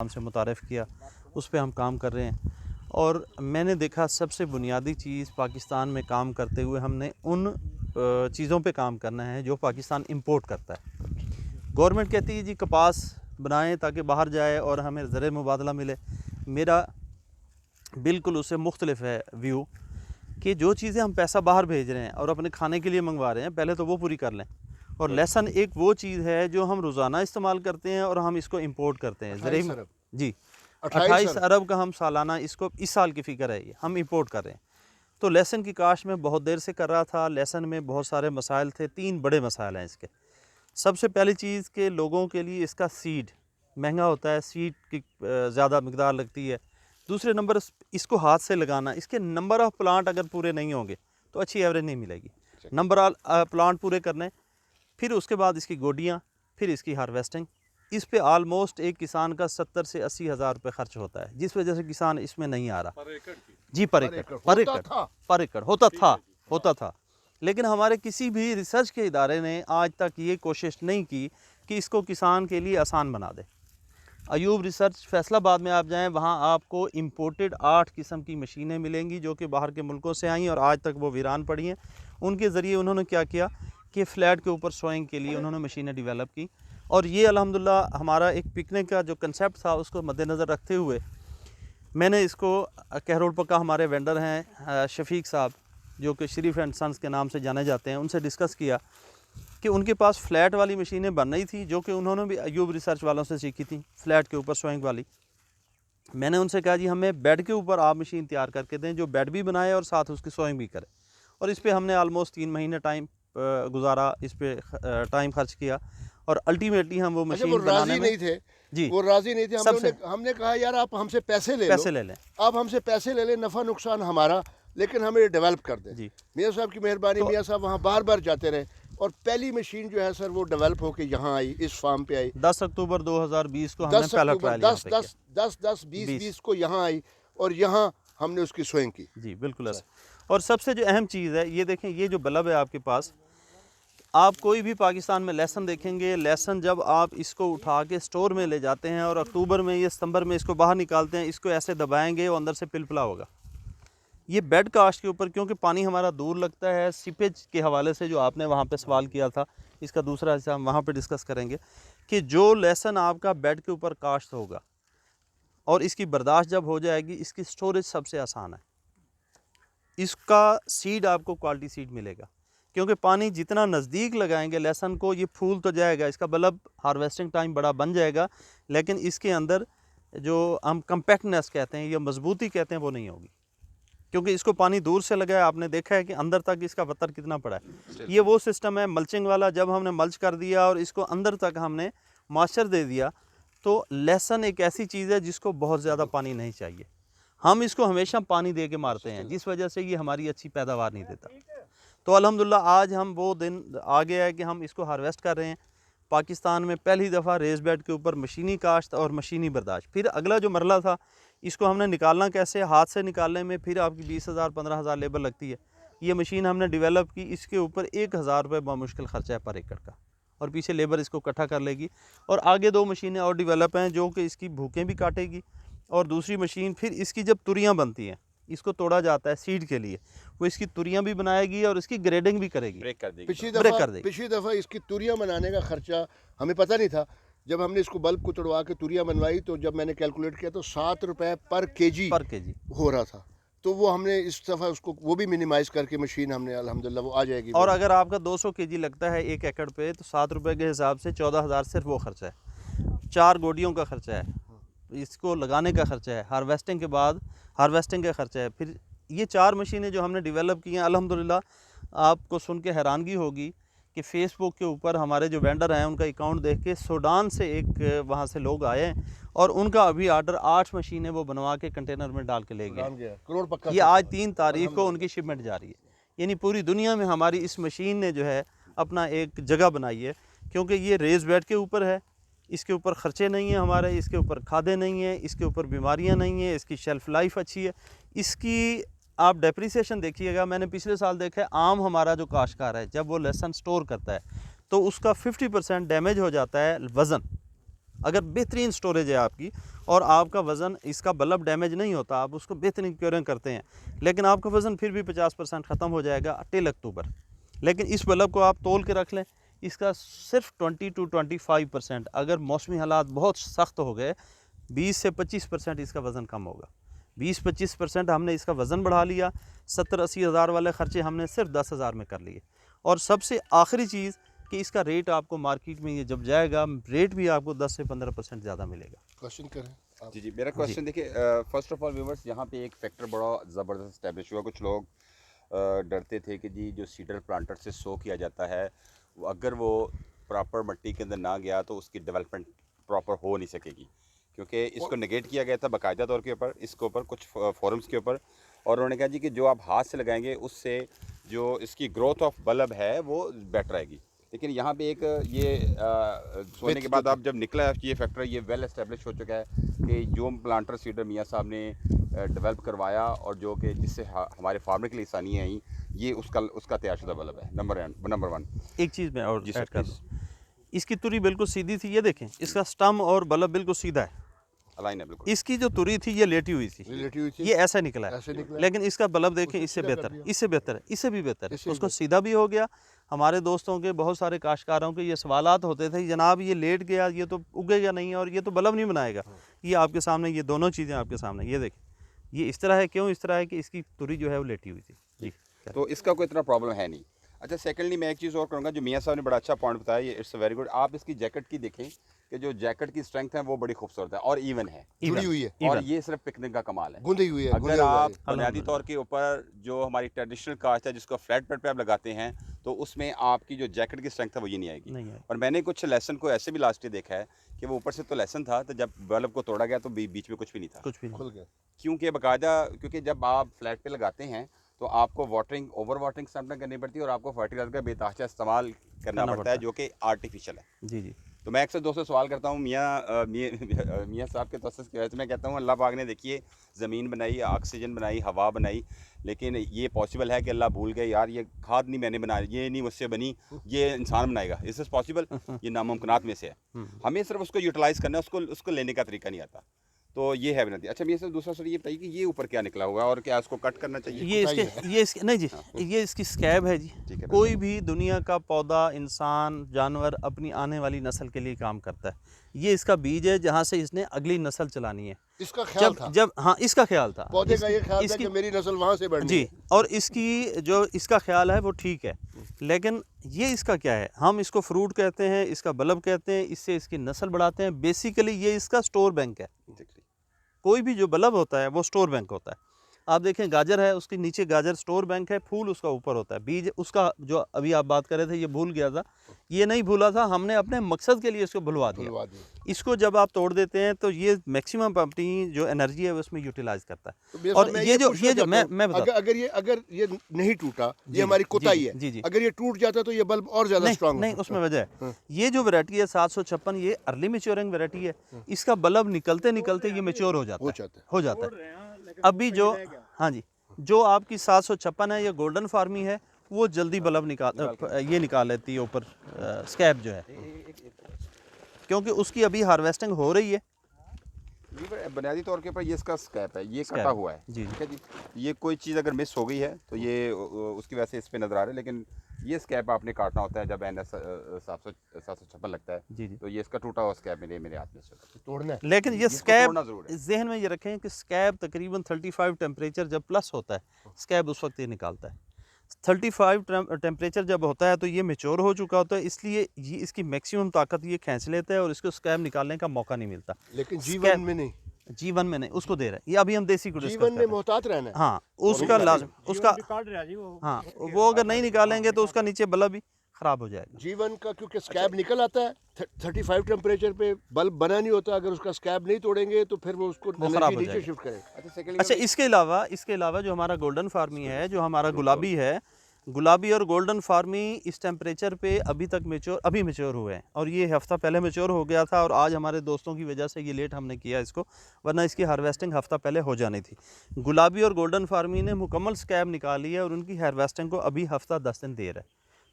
नाम से मुतारफ़ किया, उस पे हम काम कर रहे हैं। और मैंने देखा सबसे बुनियादी चीज़ पाकिस्तान में काम करते हुए हमने उन चीज़ों पे काम करना है जो पाकिस्तान इंपोर्ट करता है। गवर्नमेंट कहती है जी कपास बनाएं ताकि बाहर जाए और हमें ज़र मुबादला मिले। मेरा बिल्कुल उससे मुख्तलिफ है व्यू कि जो चीज़ें हम पैसा बाहर भेज रहे हैं और अपने खाने के लिए मंगवा रहे हैं, पहले तो वो पूरी कर लें। और लेसन एक वो चीज़ है जो हम रोज़ाना इस्तेमाल करते हैं और हम इसको इंपोर्ट करते हैं। ज़र जी 28 अरब का हम सालाना इसको इस साल की फ़िक्र है, ये हम इंपोर्ट कर रहे हैं। तो लहसुन की काश्त में बहुत देर से कर रहा था। लहसुन में बहुत सारे मसाइल थे, 3 बड़े मसाइल हैं इसके। सबसे पहली चीज़ कि लोगों के लिए इसका सीड महंगा होता है, सीड की ज़्यादा मकदार लगती है। दूसरे नंबर इसको हाथ से लगाना, इसके नंबर ऑफ़ प्लांट अगर पूरे नहीं होंगे तो अच्छी एवरेज नहीं मिलेगी। नंबर ऑफ प्लांट पूरे करने, फिर उसके बाद इसकी गोडियाँ, फिर इसकी हार्वेस्टिंग। इस पे आलमोस्ट एक किसान का 70 से 80 हज़ार रुपये खर्च होता है, जिस वजह से किसान इसमें नहीं आ रहा। जी पर एकड़ होता था। लेकिन हमारे किसी भी रिसर्च के इदारे ने आज तक ये कोशिश नहीं की कि इसको किसान के लिए आसान बना दे। अयूब रिसर्च फैसलाबाद में आप जाएं, वहाँ आपको इंपोर्टेड 8 किस्म की मशीनें मिलेंगी जो कि बाहर के मुल्कों से आई और आज तक वो वीरान पड़ी हैं। उनके ज़रिए उन्होंने क्या किया कि फ्लैट के ऊपर सोइंग के लिए उन्होंने मशीनें डेवलप की। और ये अल्हम्दुलिल्लाह हमारा एक पिकनिक का जो कंसेप्ट था उसको मद्देनज़र रखते हुए मैंने इसको कहरोड़ पक्का हमारे वेंडर हैं शफीक साहब जो कि शरीफ एंड सन्स के नाम से जाने जाते हैं, उनसे डिस्कस किया कि उनके पास फ्लैट वाली मशीनें बन रही थी जो कि उन्होंने भी अयूब रिसर्च वालों से सीखी थी, फ्लैट के ऊपर सोइंग वाली। मैंने उनसे कहा जी हमें बेड के ऊपर आप मशीन तैयार करके दें जो बेड भी बनाए और साथ उसकी सोइंग भी करे। और इस पर हमने आलमोस्ट 3 महीने टाइम गुजारा, इस पर टाइम खर्च किया और अल्टीमेटली हम वो मशीन बनाने में नहीं थे। जी वो राजी नहीं थे। हमने कहा यार आप हमसे पैसे ले लें, आप हमसे पैसे ले लें, नफ़ा नुकसान हमारा, लेकिन हमें डेवलप कर दें। मियाँ साहब की मेहरबानी। मियाँ साहब वहाँ बार बार जाते रहे और पहली मशीन जो है सर वो डेवलप होके यहाँ आई, इस फार्म पे आई। 10 अक्टूबर 2020 को हमने पहला ट्रायल यहाँ पे किया। 10-20 को यहाँ आई और यहाँ हमने उसकी सोइंग की। जी बिल्कुल ऐसा। और सबसे जो अहम चीज़ है ये देखें, ये जो बल्ब है आपके पास, आप कोई भी पाकिस्तान में लहसुन देखेंगे, लहसुन जब आप इसको उठा के स्टोर में ले जाते हैं और अक्टूबर में या सितंबर में इसको बाहर निकालते हैं, इसको ऐसे दबाएंगे वो अंदर से पिलपिला होगा। ये बेड कास्ट के ऊपर क्योंकि पानी हमारा दूर लगता है, सीपेज के हवाले से जो आपने वहाँ पे सवाल किया था, इसका दूसरा हिस्सा हम वहाँ पे डिस्कस करेंगे कि जो लहसुन आपका बेड के ऊपर काश्त होगा और इसकी बर्दाश्त जब हो जाएगी, इसकी स्टोरेज सबसे आसान है। इसका सीड आपको क्वालिटी सीड मिलेगा क्योंकि पानी जितना नज़दीक लगाएंगे लहसुन को, ये फूल तो जाएगा, इसका बल्ब हार्वेस्टिंग टाइम बड़ा बन जाएगा, लेकिन इसके अंदर जो हम कम्पैक्टनेस कहते हैं या मजबूती कहते हैं वो नहीं होगी क्योंकि इसको पानी दूर से लगा है। आपने देखा है कि अंदर तक इसका वतर कितना पड़ा है। ये वो सिस्टम है मल्चिंग वाला, जब हमने मल्च कर दिया और इसको अंदर तक हमने मॉइस्चर दे दिया तो लहसुन एक ऐसी चीज़ है जिसको बहुत ज़्यादा पानी नहीं चाहिए। हम इसको हमेशा पानी दे के मारते हैं जिस वजह से ये हमारी अच्छी पैदावार नहीं देता। तो अल्हम्दुलिल्लाह आज हम वो दिन आ गया है कि हम इसको हार्वेस्ट कर रहे हैं। पाकिस्तान में पहली दफ़ा रेस बेड के ऊपर मशीनी काश्त और मशीनी बर्दाश्त। फिर अगला जो मरला था इसको हमने निकालना कैसे, हाथ से निकालने में फिर आपकी 20,000 15,000 लेबर लगती है। ये मशीन हमने डेवलप की, इसके ऊपर 1,000 रुपये बामुश्किल ख़र्चा है पर एकड़ का और पीछे लेबर इसको इकट्ठा कर लेगी। और आगे 2 मशीनें और डेवलप हैं जो कि इसकी भूखें भी काटेगी। और दूसरी मशीन फिर इसकी जब तुरियाँ बनती हैं, इसको तोड़ा जाता है सीड के लिए, वो इसकी तुरियाँ भी बनाएगी और इसकी ग्रेडिंग भी करेगी, ब्रेक कर देगी। पिछली दफ़ा इसकी तुरियाँ बनाने का खर्चा हमें पता नहीं था। जब हमने इसको बल्ब को तोड़वा के तुरियाँ बनवाई तो जब मैंने कैलकुलेट किया तो 7 रुपये पर केजी हो रहा था। तो वो हमने इस दफ़ा उसको वो भी मिनिमाइज़ करके मशीन हमने अल्हम्दुलिल्लाह वो आ जाएगी। और अगर आपका 200 केजी लगता है 1 एकड़ पे तो 7 रुपये के हिसाब से 14,000 सिर्फ वो खर्चा है। 4 गोडियों का खर्चा है, इसको लगाने का खर्चा है, हार्वेस्टिंग के बाद हार्वेस्टिंग का खर्चा है। फिर ये 4 मशीनें जो हमने डेवलप की हैं अल्हम्दुलिल्लाह आपको सुन के हैरानगी होगी कि फ़ेसबुक के ऊपर हमारे जो वेंडर हैं उनका अकाउंट देख के सूडान से एक वहाँ से लोग आए हैं और उनका अभी आर्डर 8 मशीनें वो बनवा के कंटेनर में डाल के ले गए। करोड़ पक्का ये आज 3 तारीख को उनकी शिपमेंट जा रही है। यानी पूरी दुनिया में हमारी इस मशीन ने जो है अपना एक जगह बनाई है क्योंकि ये रेस बेड के ऊपर है, इसके ऊपर ख़र्चे नहीं हैं हमारे, इसके ऊपर खादें नहीं हैं, इसके ऊपर बीमारियां नहीं हैं, इसकी शेल्फ़ लाइफ अच्छी है। इसकी आप डेप्रिसिएशन देखिएगा, मैंने पिछले साल देखा है आम हमारा जो काश्तकार है जब वो लहसुन स्टोर करता है तो उसका 50% डैमेज हो जाता है वज़न, अगर बेहतरीन स्टोरेज है आपकी और आपका वज़न, इसका बल्ब डैमेज नहीं होता, आप उसको बेहतरीन क्योरिंग करते हैं, लेकिन आपका वज़न फिर भी 50% ख़त्म हो जाएगा टिल अक्टूबर। लेकिन इस बल्ब को आप तोल के रख लें, इसका सिर्फ 20 to 25%, अगर मौसमी हालात बहुत सख्त हो गए 20 से 25% इसका वज़न कम होगा। 20-25% हमने इसका वज़न बढ़ा लिया, 70-80 हज़ार वाले ख़र्चे हमने सिर्फ 10,000 में कर लिए। और सबसे आखिरी चीज़ कि इसका रेट आपको मार्केट में ये जब जाएगा, रेट भी आपको 10 से 15% ज़्यादा मिलेगा। क्वेश्चन करें आप। जी मेरा क्वेश्चन देखिए, फर्स्ट ऑफ ऑल व्यूवर्स, यहाँ पे एक फैक्टर बड़ा ज़बरदस्त इस्टेब्लिश हुआ। कुछ लोग डरते थे कि जी जो सीडर प्लांटर से सो किया जाता है, अगर वो प्रॉपर मिट्टी के अंदर ना गया तो उसकी डेवलपमेंट प्रॉपर हो नहीं सकेगी, क्योंकि इसको नेगेट किया गया था बाकायदा तौर के ऊपर, इसके ऊपर कुछ फोरम्स के ऊपर, और उन्होंने कहा जी कि जो आप हाथ से लगाएंगे उससे जो इसकी ग्रोथ ऑफ बल्ब है वो बेटर आएगी। लेकिन यहाँ पे एक ये सोने के बाद आप जब निकला है ये फैक्टर, ये वेल एस्टेब्लिश हो चुका है कि जो प्लांटर सीडर मियाँ साहब ने डेवलप करवाया और जो कि जिससे हमारे फार्मर के लिए आसानियाँ आई, ये उसका तैयारशुदा बल्ब है नंबर वन। एक चीज़ मैं और जी ऐड सर, कर दूँ, इसकी तुरी बिल्कुल सीधी थी, ये देखें इसका स्टम और बल्ब बिल्कुल सीधा है। अलाइन है बिल्कुल। इसकी जो तुरी थी ये लेटी हुई थी, रिलेटिव हुई थी, ये ऐसा निकला ऐसे है, निकला। लेकिन इसका बल्ब देखें इससे सीधा कर बेहतर है, दिया। इससे बेहतर है, इससे भी बेहतर है, इससे भी उसको बेहतर। सीधा भी हो गया। हमारे दोस्तों के बहुत सारे काश्तकारों के ये सवालात होते थे, जनाब ये लेट गया, ये तो उगेगा नहीं और ये तो बल्ब नहीं बनाएगा। ये आपके सामने, ये दोनों चीज़ें आपके सामने, ये देखें ये इस तरह है। क्यों इस तरह है कि इसकी तुरी जो है वो लेटी हुई थी। जी तो इसका कोई इतना प्रॉब्लम है नहीं। अच्छा, सेकंडली मैं एक चीज़ और करूँगा, जो मियाँ साहब ने बड़ा अच्छा पॉइंट बताया, ये इट्स वेरी गुड। आप इसकी जैकेट की देखें कि जो जैकेट की स्ट्रेंथ है वो बड़ी खूबसूरत है और इवन है, जुड़ी हुई है, और ये सिर्फ पिकनिक का कमाल है। गुंदी हुई है, अगर आप बुनियादी तौर के ऊपर जो हमारी ट्रेडिशनल कास्ट है जिसको फ्लैट पेड पे आप लगाते हैं, तो उसमें आपकी जो जैकेट की स्ट्रेंथ है वो ये नहीं आएगी। नहीं है। और मैंने कुछ लेसन को ऐसे भी लास्ट ईयर देखा है कि वो ऊपर से तो लेसन था, तो जब बल्ब को तोड़ा गया तो बीच में कुछ भी नहीं था, कुछ भी नहीं। खुल गया। क्योंकि बाकायदा, क्योंकि जब आप फ्लैट पे लगाते हैं तो आपको वाटरिंग, ओवर वाटरिंग स्टार्ट करनी पड़ती है और आपको फर्टिलाइजर का बेतहाशा इस्तेमाल करना पड़ता है, जो कि आर्टिफिशियल है। जी जी। तो मैं अक्सर दोस्तों सवाल करता हूँ मियाँ साहब के तसस की वजह से मैं कहता हूँ, अल्लाह पाक ने देखिए ज़मीन बनाई, ऑक्सीजन बनाई, हवा बनाई, लेकिन ये पॉसिबल है कि अल्लाह भूल गए, यार ये खाद नहीं मैंने बनाई, ये नहीं मुझसे बनी, ये इंसान बनाएगा। इस इज़ पॉसिबल, ये नामुमकिनात में से है। हमें सिर्फ उसको यूटिलाइज़ करना है, उसको लेने का तरीका नहीं आता। तो ये है बिनती। अच्छा, मेरे से दूसरा सर ये बताइए कि ये ऊपर क्या निकला हुआ है और क्या इसको कट करना चाहिए? ये इसके नहीं जी, ये इसकी स्कैब है जी। ठीक है। कोई भी दुनिया का पौधा, इंसान, जानवर अपनी आने वाली नस्ल के लिए काम करता है। ये इसका बीज है जहाँ से इसने अगली नस्ल चलानी है। इसका ख्याल था, जब हाँ इसका ख्याल था, पौधे का ये ख्याल था कि मेरी नस्ल वहाँ से बढ़नी जी, है। और इसकी जो इसका ख्याल है वो ठीक है, लेकिन ये इसका क्या है, हम इसको फ्रूट कहते हैं, इसका बल्ब कहते हैं, इससे इसकी नस्ल बढ़ाते हैं। बेसिकली ये इसका स्टोर बैंक है। कोई भी जो बल्ब होता है वो स्टोर बैंक होता है। आप देखें गाजर है, उसके नीचे गाजर स्टोर बैंक है, फूल उसका ऊपर होता है, बीज उसका जो अभी आप बात कर रहे थे ये भूल गया था, ये नहीं भूला था, हमने अपने मकसद के लिए इसको भुलवा दिया। इसको जब आप तोड़ देते हैं तो ये मैक्सिमम अपनी जो एनर्जी है उसमें यूटिलाइज करता है। तो और ये जो मैं बता, अगर ये नहीं टूटा, ये हमारी कोताही है, जी, जी। अगर ये टूट जाता तो ये बल्ब और ज्यादा स्ट्रांग नहीं, उसमें वजह है, ये जो वैरायटी है 756, ये अर्ली मैच्योरिंग वैरायटी है। इसका बल्ब निकलते निकलते ये मैच्योर हो जाता है। अभी जो हाँ जी, जो आपकी 756 है, ये गोल्डन फार्मी है, वो जल्दी बल्ब निकाल लेती है ऊपर स्कैब जो है, क्योंकि उसकी अभी हार्वेस्टिंग हो रही है। बुनियादी तौर के ऊपर ये इसका स्कैप है, ये कटा हुआ है। जी, ठीक है जी। ये कोई चीज़ अगर मिस हो गई है तो ये उसकी वजह से इस पे नज़र आ रहा है, लेकिन ये स्कैप आपने काटना होता है जब NS 756 लगता है। जी जी। तो ये इसका टूटा हुआ स्कैप मेरे हाथ में से तोड़ना है। लेकिन ये इसको स्कैब तोड़ना ज़रूर है। जहन में ये रखें कि स्कैब तकरीबन 35 टेम्परेचर जब प्लस होता है, स्कैब उस वक्त ये निकालता है। 35 टेम्परेचर जब होता है तो ये मेच्योर हो चुका होता है, इसलिए ये इसकी मैक्सिमम ताकत ये खींच लेता है और इसको स्कैब निकालने का मौका नहीं मिलता। लेकिन जीवन में नहीं, जीवन में नहीं, उसको दे रहा है। ये अभी हम देसी को जीवन में मोहतात रहना है। हाँ, उसका लाजम, उसका हाँ, वो अगर नहीं निकालेंगे तो उसका नीचे बल्ब भी खराब हो जाएगा। जीवन का, क्योंकि स्कैब निकल आता है 35 टेम्परेचर पे, बल्ब बना नहीं होता। अगर उसका स्कैब नहीं तोड़ेंगे तो फिर वो उसको खराब हो नीचे जाएगा। शिफ्ट करेगा। अच्छा, इसके अलावा जो हमारा गोल्डन फार्मी है, जो हमारा गुलाबी है, गुलाबी और गोल्डन फार्मी इस टेम्परेचर पे अभी मेच्योर हुए हैं, और ये हफ्ता पहले मेच्योर हो गया था, और आज हमारे दोस्तों की वजह से ये लेट हमने किया इसको, वरना इसकी हार्वेस्टिंग हफ्ता पहले हो जानी थी। गुलाबी और गोल्डन फार्मी ने मुकम्मल स्कैब निकाली है और उनकी हार्वेस्टिंग को अभी हफ्ता 10 दिन देर है।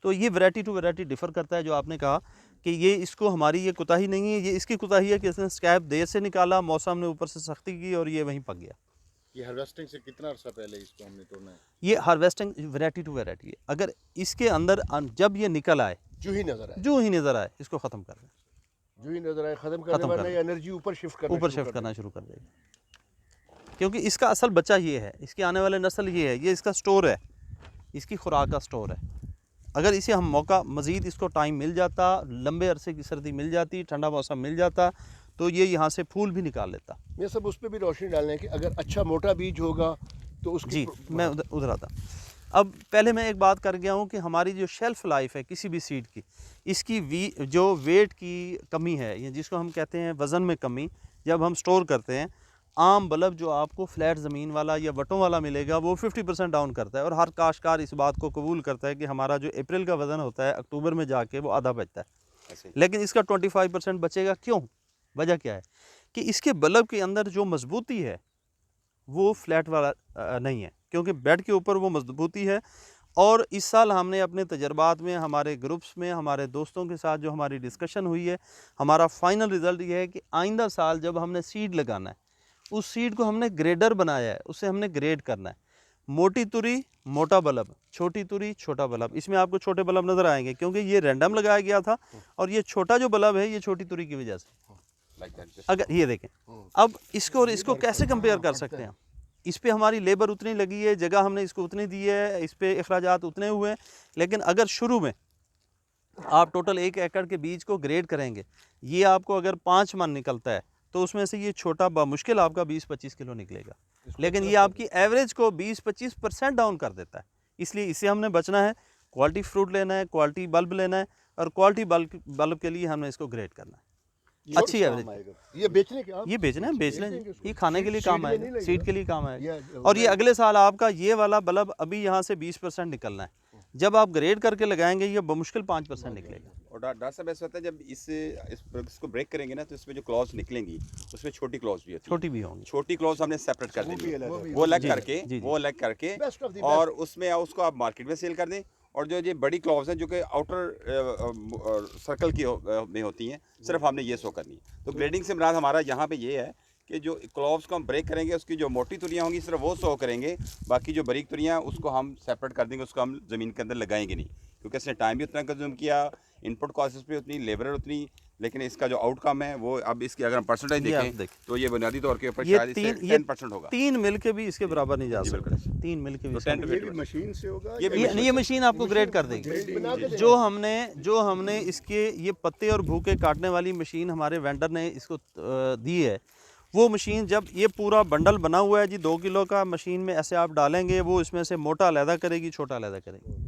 तो ये वैरायटी टू वैरायटी डिफ़र करता है। जो आपने कहा कि ये इसको हमारी ये कोताही नहीं है, ये इसकी कोताही है कि इसने स्कैब देर से निकाला, मौसम ने ऊपर से सख्ती की और ये वहीं पक गया। ये हार्वेस्टिंग से कितना अर्सा पहले इसको हमने तोड़ना है? ये हार्वेस्टिंग वैरायटी टू वैरायटी है। अगर इसके अंदर जब ये निकल आए, जो ही नजर आए इसको ख़त्म कर दें, जो ही नजर आए खत्म करने वाला है, एनर्जी ऊपर शिफ्ट करना शुरू कर देगा। क्योंकि इसका असल बच्चा ये है, इसके आने वाले नस्ल ये है, ये इसका स्टोर है, इसकी खुराक का स्टोर है। अगर इसे हम मौका मज़ीद इसको टाइम मिल जाता, लंबे अरसे की सर्दी मिल जाती, ठंडा मौसम मिल जाता, तो ये यहाँ से फूल भी निकाल लेता। ये सब उस पर भी रोशनी डालना है कि अगर अच्छा मोटा बीज होगा तो उसकी जी मैं उधर आता। अब पहले मैं एक बात कर गया हूँ कि हमारी जो शेल्फ़ लाइफ है किसी भी सीड की, इसकी जो वेट की कमी है, या जिसको हम कहते हैं वज़न में कमी, जब हम स्टोर करते हैं, आम बल्ब जो आपको फ्लैट ज़मीन वाला या वटों वाला मिलेगा वो 50% डाउन करता है, और हर काश्तकार इस बात को कबूल करता है कि हमारा जो अप्रैल का वज़न होता है अक्टूबर में जाके वो आधा बचता है, लेकिन इसका 25% बचेगा। क्यों? वजह क्या है कि इसके बल्ब के अंदर जो मजबूती है वो फ्लैट वाला नहीं है, क्योंकि बेड के ऊपर वो मजबूती है। और इस साल हमने अपने तजर्बात में, हमारे ग्रुप्स में, हमारे दोस्तों के साथ जो हमारी डिस्कशन हुई है, हमारा फाइनल रिज़ल्ट ये है कि आइंदा साल जब हमने सीड लगाना है, उस सीड को हमने ग्रेडर बनाया है, उससे हमने ग्रेड करना है। मोटी तुरी मोटा बल्ब, छोटी तुरी छोटा बल्ब। इसमें आपको छोटे बल्ब नज़र आएंगे क्योंकि ये रैंडम लगाया गया था, और ये छोटा जो बल्ब है ये छोटी तुरी की वजह से। अगर ये देखें, अब इसको और इसको कैसे कंपेयर कर सकते हैं? इस पे हमारी लेबर उतनी लगी है, जगह हमने इसको उतनी दी है, इस पे अखराजात उतने हुए हैं, लेकिन अगर शुरू में आप टोटल 1 एकड़ के बीज को ग्रेड करेंगे, ये आपको अगर 5 मन निकलता है तो उसमें से ये छोटा मुश्किल आपका 20-25 किलो निकलेगा, लेकिन ये आपकी एवरेज को 20-25% डाउन कर देता है। इसलिए इससे हमने बचना है, क्वालिटी फ्रूट लेना है, क्वालिटी बल्ब लेना है, और क्वालिटी बल्ब के लिए हमने इसको ग्रेड करना है। अच्छी एवरेज ये बेचने के ये बेचना है, बेच लें, ये खाने के लिए काम आएगा, सीड के लिए काम आएगा। और ये अगले साल आपका ये वाला बल्ब अभी यहाँ से 20% निकलना है, जब आप ग्रेड करके लगाएंगे ये बमुश्किल 5% निकलेगा। और डॉक्टर साहब ऐसा होता है जब इसको ब्रेक करेंगे ना, तो इसमें जो क्लॉज निकलेंगी उसमें छोटी क्लॉज भी होती है, छोटी भी होंगी, छोटी क्लॉज हमने सेपरेट कर देनी, वो अलग करके और उसमें उसको आप मार्केट में सेल कर दें। और जो ये बड़ी क्लॉव्स हैं जो कि आउटर सर्कल की में होती हैं, सिर्फ हमने ये शो करनी है। तो ग्रेडिंग से मुराद हमारा यहाँ पे ये है कि जो क्लॉव्स को हम ब्रेक करेंगे, उसकी जो मोटी तुरियाँ होंगी सिर्फ वो शो करेंगे, बाकी जो बारीक तुरियाँ उसको हम सेपरेट कर देंगे, उसको हम ज़मीन के अंदर लगाएंगे नहीं, क्योंकि इसने टाइम भी उतना कंज्यूम किया, इनपुट कॉस्ट भी उतनी, लेबर उतनी, लेकिन इसका जो आउटकम है वो अब इसकी अगर हम परसेंटेज देखें तो ये बुनियादी तौर के ऊपर शायद 10% होगा। 3 मिल के भी इसके बराबर नहीं जा सकता, 3 मिल के भी। ये मशीन से होगा, ये मशीन आपको ग्रेड कर देगी। जो हमने इसके ये पत्ते और भूखे काटने वाली मशीन हमारे वेंडर ने इसको दी है, वो मशीन जब ये पूरा बंडल बना हुआ है जी 2 किलो का, मशीन में ऐसे आप डालेंगे, वो इसमें से मोटा अलहदा करेगी, छोटा अलहदा करेगी,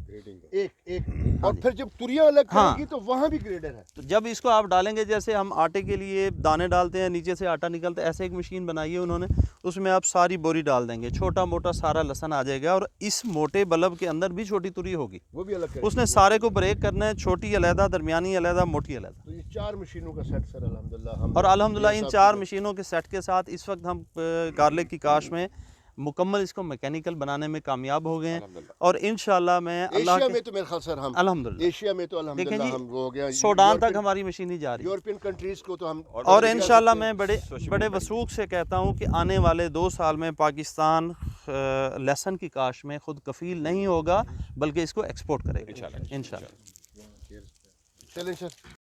एक और फिर जब तुरियां अलग करेगी तो वहाँ भी ग्रेडर है। तो जब इसको आप डालेंगे, जैसे हम आटे के लिए दाने डालते हैं, नीचे से आटा निकलता है, ऐसे एक मशीन बनाई है उन्होंने, उसमें आप सारी बोरी डाल देंगे, छोटा मोटा सारा लहसन आ जाएगा, और इस मोटे बल्ब के अंदर भी छोटी तुरी होगी, वो भी अलग करेगी। उसने सारे को ब्रेक करना है, छोटी अलहदा, दरमियानी अलहदा, मोटी अलहदा। तो ये 4 मशीनों का सेट सर अल्हम्दुलिल्लाह। और अल्हम्दुलिल्लाह इन 4 मशीनों के सेट के साथ इस वक्त हम गार्लिक की काश में मुकम्मल इसको मैकेनिकल बनाने में कामयाब हो गए हैं, और इंशाल्लाह मैं एशिया में तो मेरे ख्याल सर हम अल्हम्दुलिल्लाह, एशिया में तो अल्हम्दुलिल्लाह हम हो गया, सूडान तक हमारी मशीन ही जा रही है, यूरोपियन कंट्रीज को तो हम, और इंशाल्लाह मैं बड़े वसूख से कहता हूँ कि आने वाले 2 साल में पाकिस्तान लहसुन की काश में खुद कफील नहीं होगा, बल्कि इसको एक्सपोर्ट करेगा इंशाल्लाह। चलें सर।